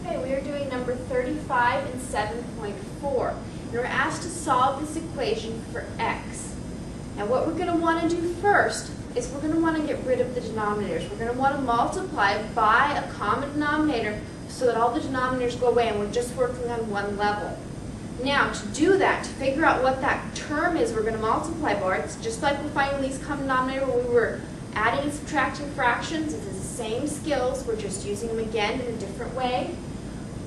Okay, we are doing number 35 and 7.4. And we're asked to solve this equation for x. Now what we're going to want to do first is we're going to want to get rid of the denominators. We're going to want to multiply by a common denominator so that all the denominators go away and we're just working on one level. Now to do that, to figure out what that term is we're going to multiply by, it's just like we're finding the least common denominator when we were adding and subtracting fractions. It's the same skills, we're just using them again in a different way.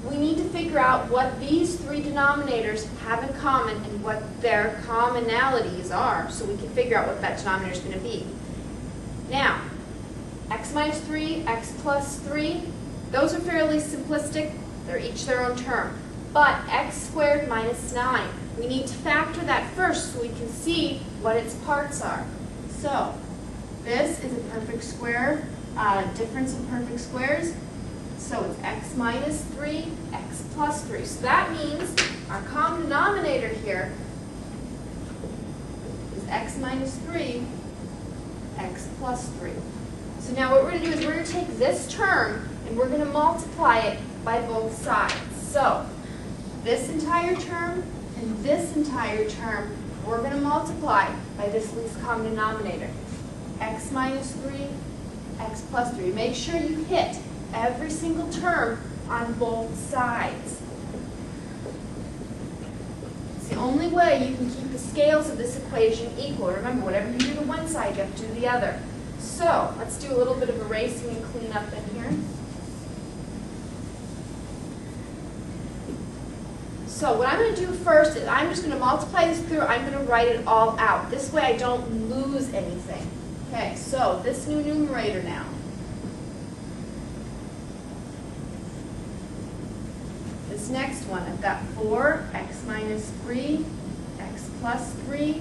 We need to figure out what these three denominators have in common and what their commonalities are so we can figure out what that denominator is going to be. Now, x minus 3, x plus 3, those are fairly simplistic. They're each their own term. But x squared minus 9, we need to factor that first so we can see what its parts are. So, this is a perfect square, difference in perfect squares. So it's x minus 3, x plus 3. So that means our common denominator here is x minus 3, x plus 3. So now what we're going to do is we're going to take this term and we're going to multiply it by both sides. So this entire term and this entire term, we're going to multiply by this least common denominator. X minus 3, x plus 3. Make sure you hit every single term on both sides. It's the only way you can keep the scales of this equation equal. Remember, whatever you do to one side, you have to do the other. So, let's do a little bit of erasing and clean up in here. So what I'm going to do first is I'm just going to multiply this through. I'm going to write it all out. This way I don't lose anything. Okay, so this new numerator now. This next one, I've got 4, x minus 3, x plus 3,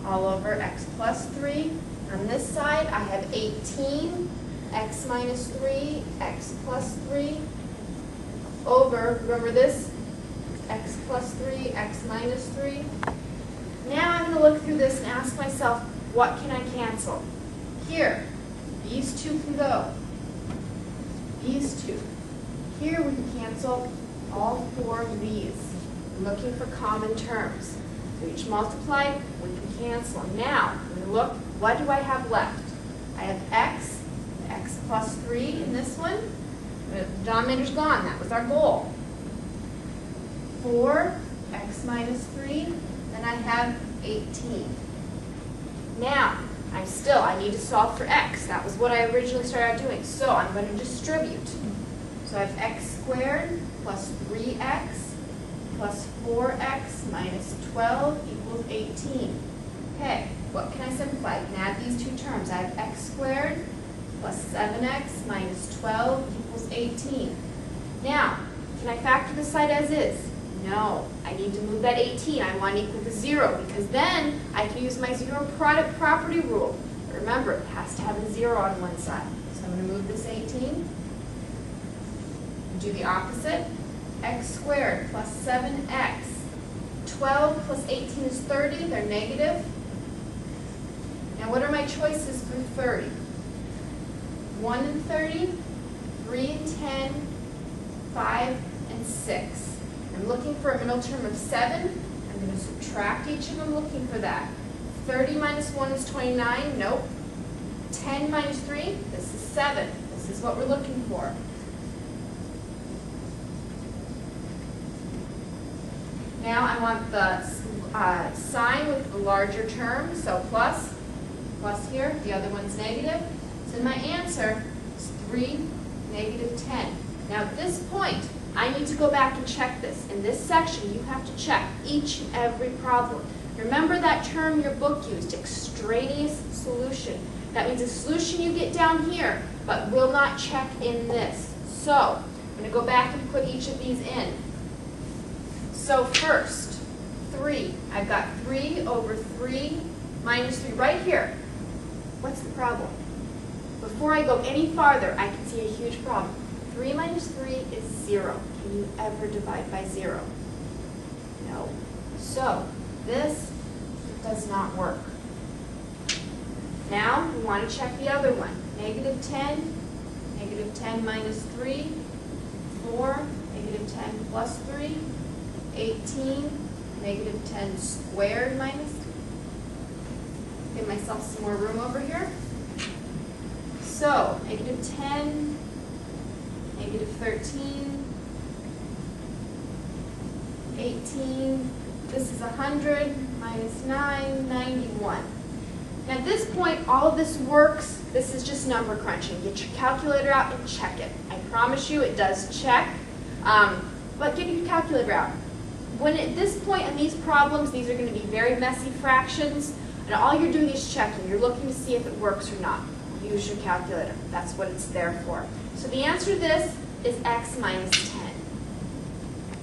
all over x plus 3. On this side, I have 18, x minus 3, x plus 3, over, remember this, x plus 3, x minus 3. Now I'm going to look through this and ask myself, what can I cancel? Here, these two can go. These two. Here we can cancel all four of these. I'm looking for common terms. So each multiplied, we can cancel. Now, when we look, what do I have left? I have x plus 3 in this one. The denominator's gone. That was our goal. 4, x minus 3, then I have 18. Now, I need to solve for x. That was what I originally started out doing. So I'm going to distribute. So I have x squared plus 3x plus 4x minus 12 equals 18. Okay, what can I simplify? I can add these two terms. I have x squared plus 7x minus 12 equals 18. Now, can I factor this side as is? No, I need to move that 18. I want to equal to 0 because then I can use my zero product property rule. But remember, it has to have a 0 on one side. So I'm going to move this 18. Do the opposite. X squared plus 7x. 12 plus 18 is 30. They're negative. Now what are my choices for 30? 1 and 30, 3 and 10, 5 and 6. I'm looking for a middle term of 7. I'm going to subtract each of them looking for that. 30 minus 1 is 29. Nope. 10 minus 3, this is 7. This is what we're looking for. Now I want the sign with the larger term, so plus here, the other one's negative. So my answer is 3, negative 10. Now at this point, I need to go back and check this. In this section, you have to check each and every problem. Remember that term your book used, extraneous solution. That means a solution you get down here, but will not check in this. So, I'm going to go back and put each of these in. So first, 3. I've got 3 over 3 minus 3 right here. What's the problem? Before I go any farther, I can see a huge problem. 3 minus 3 is 0. Can you ever divide by 0? No. So, this does not work. Now, we want to check the other one. Negative 10 minus 3 4, negative 10 plus 3, 18, negative 10 squared minus. Give myself some more room over here. So, negative 10, negative 13, 18, this is 100, minus 9, 91. Now at this point, all of this works. This is just number crunching. Get your calculator out and check it. I promise you it does check, but get your calculator out. When at this point in these problems, these are going to be very messy fractions, and all you're doing is checking. You're looking to see if it works or not. Use your calculator. That's what it's there for. So the answer to this is x minus 10.